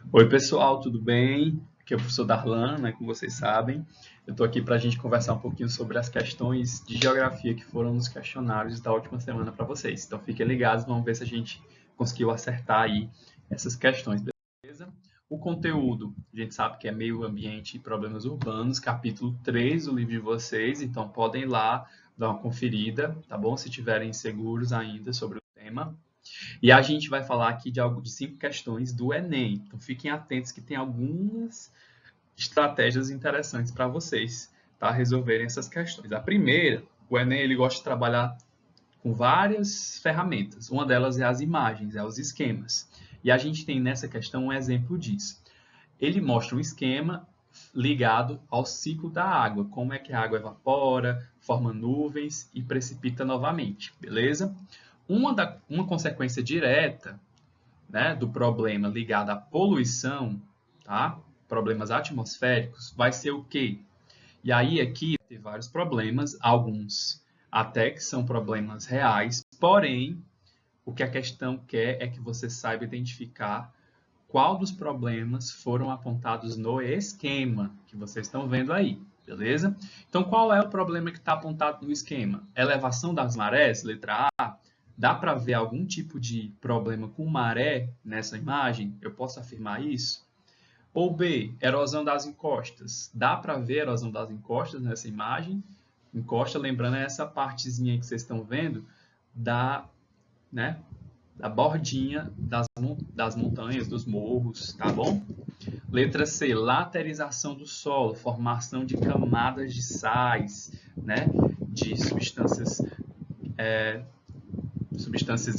Oi, pessoal, tudo bem? Aqui é o professor Darlan, né, como vocês sabem. Eu estou aqui para a gente conversar um pouquinho sobre as questões de geografia que foram nos questionários da última semana para vocês. Então, fiquem ligados, vamos ver se a gente conseguiu acertar aí essas questões, beleza? O conteúdo, a gente sabe que é meio ambiente e problemas urbanos, capítulo 3 do livro de vocês, então podem ir lá dar uma conferida, tá bom? Se tiverem inseguros ainda sobre o tema. E a gente vai falar aqui de 5 questões do Enem. Então fiquem atentos que tem algumas estratégias interessantes para vocês, tá? Resolverem essas questões. A primeira, o Enem ele gosta de trabalhar com várias ferramentas. Uma delas é as imagens, os esquemas. E a gente tem nessa questão um exemplo disso. Ele mostra um esquema ligado ao ciclo da água, como é que a água evapora, forma nuvens e precipita novamente, beleza? Uma consequência direta, né, do problema ligado à poluição, tá? Problemas atmosféricos, vai ser o quê? E aí aqui tem vários problemas, alguns até que são problemas reais, porém, o que a questão quer é que você saiba identificar qual dos problemas foram apontados no esquema que vocês estão vendo aí, beleza? Então, qual é o problema que está apontado no esquema? Elevação das marés, letra A. Dá para ver algum tipo de problema com maré nessa imagem? Eu posso afirmar isso? Ou B, erosão das encostas. Dá para ver a erosão das encostas nessa imagem? Encosta, lembrando, é essa partezinha que vocês estão vendo da, né, da bordinha das montanhas, dos morros, tá bom? Letra C, laterização do solo, formação de camadas de sais, né, de substâncias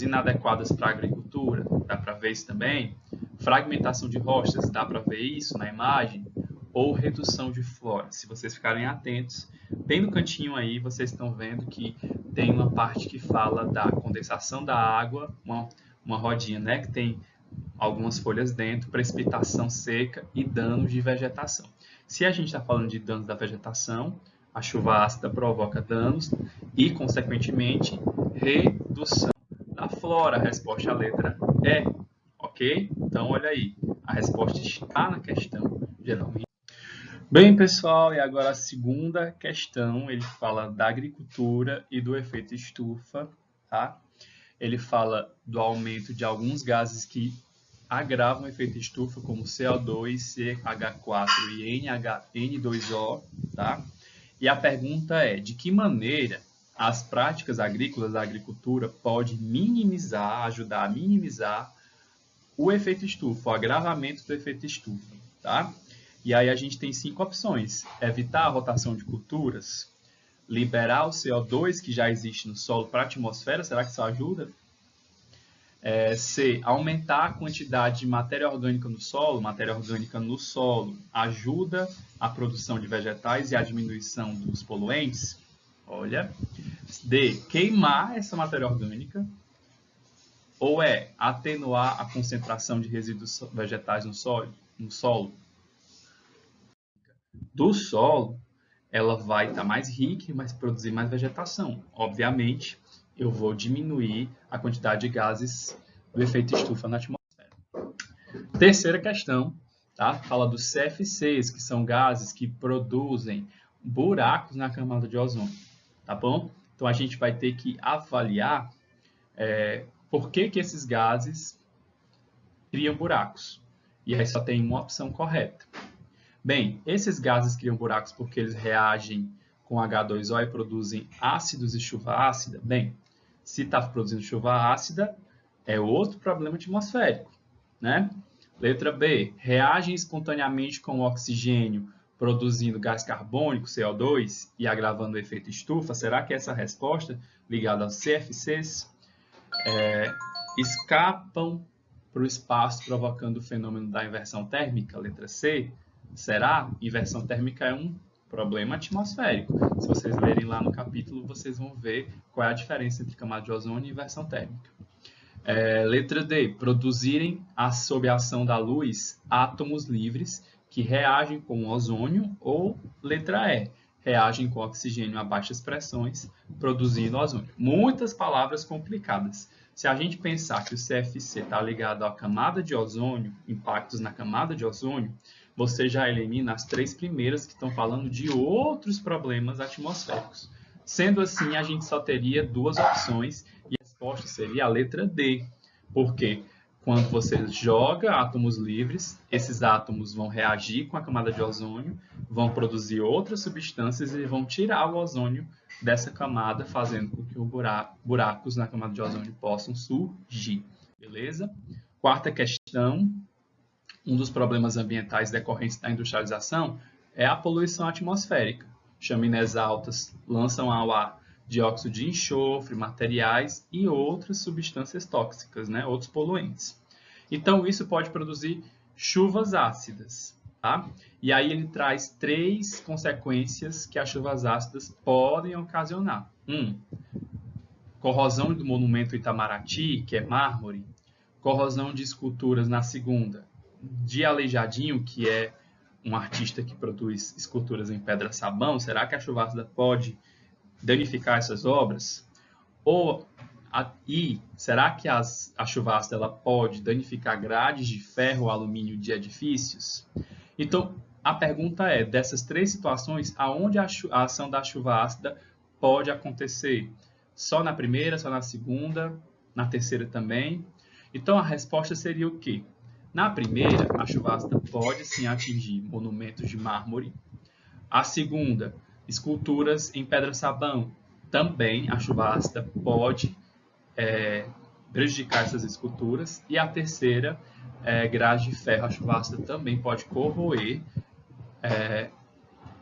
inadequadas para a agricultura, dá para ver isso também. Fragmentação de rochas, dá para ver isso na imagem. Ou redução de flora. Se vocês ficarem atentos, bem no cantinho aí, vocês estão vendo que tem uma parte que fala da condensação da água, uma rodinha, né, que tem algumas folhas dentro, precipitação seca e danos de vegetação. Se a gente está falando de danos da vegetação, a chuva ácida provoca danos e, consequentemente, redução da flora. A resposta é a letra E, ok? Então, olha aí, a resposta está na questão, geralmente. Bem, pessoal, e agora a segunda questão, ele fala da agricultura e do efeito estufa, tá? Ele fala do aumento de alguns gases que agravam o efeito estufa, como CO2, CH4 e N2O, tá? E a pergunta é, de que maneira as práticas agrícolas da agricultura podem minimizar, ajudar a minimizar o efeito estufa, o agravamento do efeito estufa, tá? E aí a gente tem 5 opções: evitar a rotação de culturas, liberar o CO2 que já existe no solo para a atmosfera, será que isso ajuda? C, aumentar a quantidade de matéria orgânica no solo. Matéria orgânica no solo ajuda a produção de vegetais e a diminuição dos poluentes. Olha. D, queimar essa matéria orgânica. Ou atenuar a concentração de resíduos vegetais no solo. Do solo, ela vai estar mais rica e vai produzir mais vegetação. Obviamente, eu vou diminuir a quantidade de gases do efeito estufa na atmosfera. Terceira questão, tá? Fala dos CFCs, que são gases que produzem buracos na camada de ozônio, tá bom? Então, a gente vai ter que avaliar por que esses gases criam buracos. E aí só tem uma opção correta. Bem, esses gases criam buracos porque eles reagem com H2O e produzem ácidos e chuva ácida. Bem, se está produzindo chuva ácida, é outro problema atmosférico, né? Letra B, reagem espontaneamente com o oxigênio, produzindo gás carbônico, CO2, e agravando o efeito estufa. Será que essa resposta, ligada aos CFCs, escapam para o espaço, provocando o fenômeno da inversão térmica? Letra C, será? Inversão térmica é um problema atmosférico. Se vocês lerem lá no capítulo, vocês vão ver qual é a diferença entre camada de ozônio e inversão térmica. Letra D, produzirem, sob a ação da luz, átomos livres que reagem com o ozônio. Ou letra E, reagem com oxigênio a baixas pressões, produzindo ozônio. Muitas palavras complicadas. Se a gente pensar que o CFC está ligado à camada de ozônio, impactos na camada de ozônio, você já elimina as 3 primeiras que estão falando de outros problemas atmosféricos. Sendo assim, a gente só teria 2 opções e a resposta seria a letra D. Por quê? Quando você joga átomos livres, esses átomos vão reagir com a camada de ozônio, vão produzir outras substâncias e vão tirar o ozônio dessa camada, fazendo com que os buracos na camada de ozônio possam surgir. Beleza? Quarta questão. Um dos problemas ambientais decorrentes da industrialização é a poluição atmosférica. Chaminés altas lançam ao ar dióxido de enxofre, materiais e outras substâncias tóxicas, né? Outros poluentes. Então, isso pode produzir chuvas ácidas. Tá? E aí ele traz 3 consequências que as chuvas ácidas podem ocasionar. Corrosão do monumento Itamaraty, que é mármore. Corrosão de esculturas na segunda. De Aleijadinho, que é um artista que produz esculturas em pedra-sabão. Será que a chuva ácida pode danificar essas obras? Será que a chuva ácida ela pode danificar grades de ferro ou alumínio de edifícios? Então, a pergunta é, dessas 3 situações, aonde a ação da chuva ácida pode acontecer? Só na primeira, só na segunda, na terceira também? Então, a resposta seria o quê? Na primeira, a chuva ácida pode sim atingir monumentos de mármore. A segunda, esculturas em pedra-sabão. Também a chuva ácida pode prejudicar essas esculturas. E a terceira, grades de ferro. A chuva ácida também pode corroer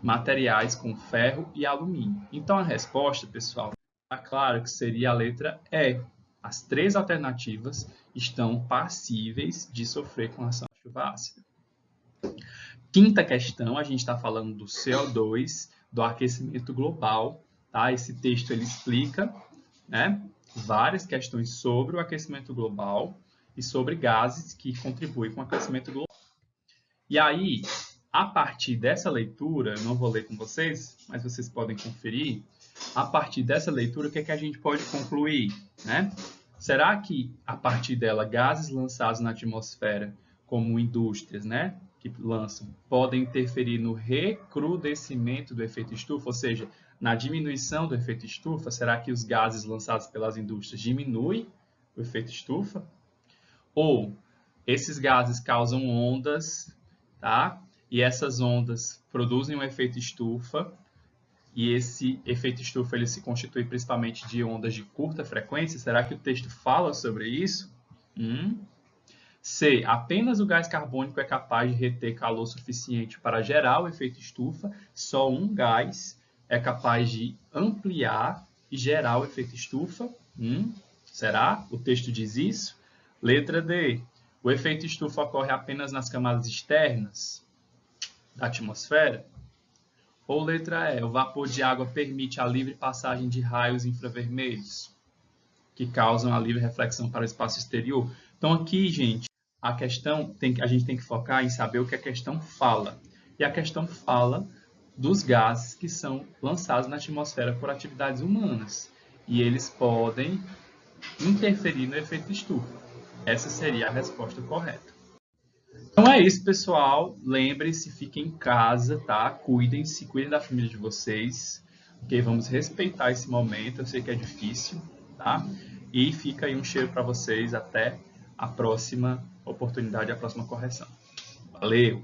materiais com ferro e alumínio. Então, a resposta, pessoal, está claro que seria a letra E. As 3 alternativas estão passíveis de sofrer com a ação da chuva ácida. Quinta questão, a gente está falando do CO2, do aquecimento global. Tá? Esse texto ele explica, né, várias questões sobre o aquecimento global e sobre gases que contribuem com o aquecimento global. E aí, a partir dessa leitura, eu não vou ler com vocês, mas vocês podem conferir, a partir dessa leitura, o que é que a gente pode concluir? Né? Será que, a partir dela, gases lançados na atmosfera, como indústrias, né, que lançam, podem interferir no recrudescimento do efeito estufa, ou seja, na diminuição do efeito estufa? Será que os gases lançados pelas indústrias diminuem o efeito estufa? Ou esses gases causam ondas, tá? E essas ondas produzem um efeito estufa, e esse efeito estufa ele se constitui principalmente de ondas de curta frequência? Será que o texto fala sobre isso? C. Apenas o gás carbônico é capaz de reter calor suficiente para gerar o efeito estufa. Só um gás é capaz de ampliar e gerar o efeito estufa. Será? O texto diz isso? Letra D. O efeito estufa ocorre apenas nas camadas externas da atmosfera? Ou letra E. O vapor de água permite a livre passagem de raios infravermelhos, que causam a livre reflexão para o espaço exterior? Então aqui, gente, a gente tem que focar em saber o que a questão fala. E a questão fala dos gases que são lançados na atmosfera por atividades humanas. E eles podem interferir no efeito estufa. Essa seria a resposta correta. Então é isso, pessoal. Lembrem-se, fiquem em casa, tá? Cuidem-se, cuidem da família de vocês. Ok? Vamos respeitar esse momento. Eu sei que é difícil, tá? E fica aí um cheiro para vocês. Até a próxima oportunidade, a próxima correção. Valeu!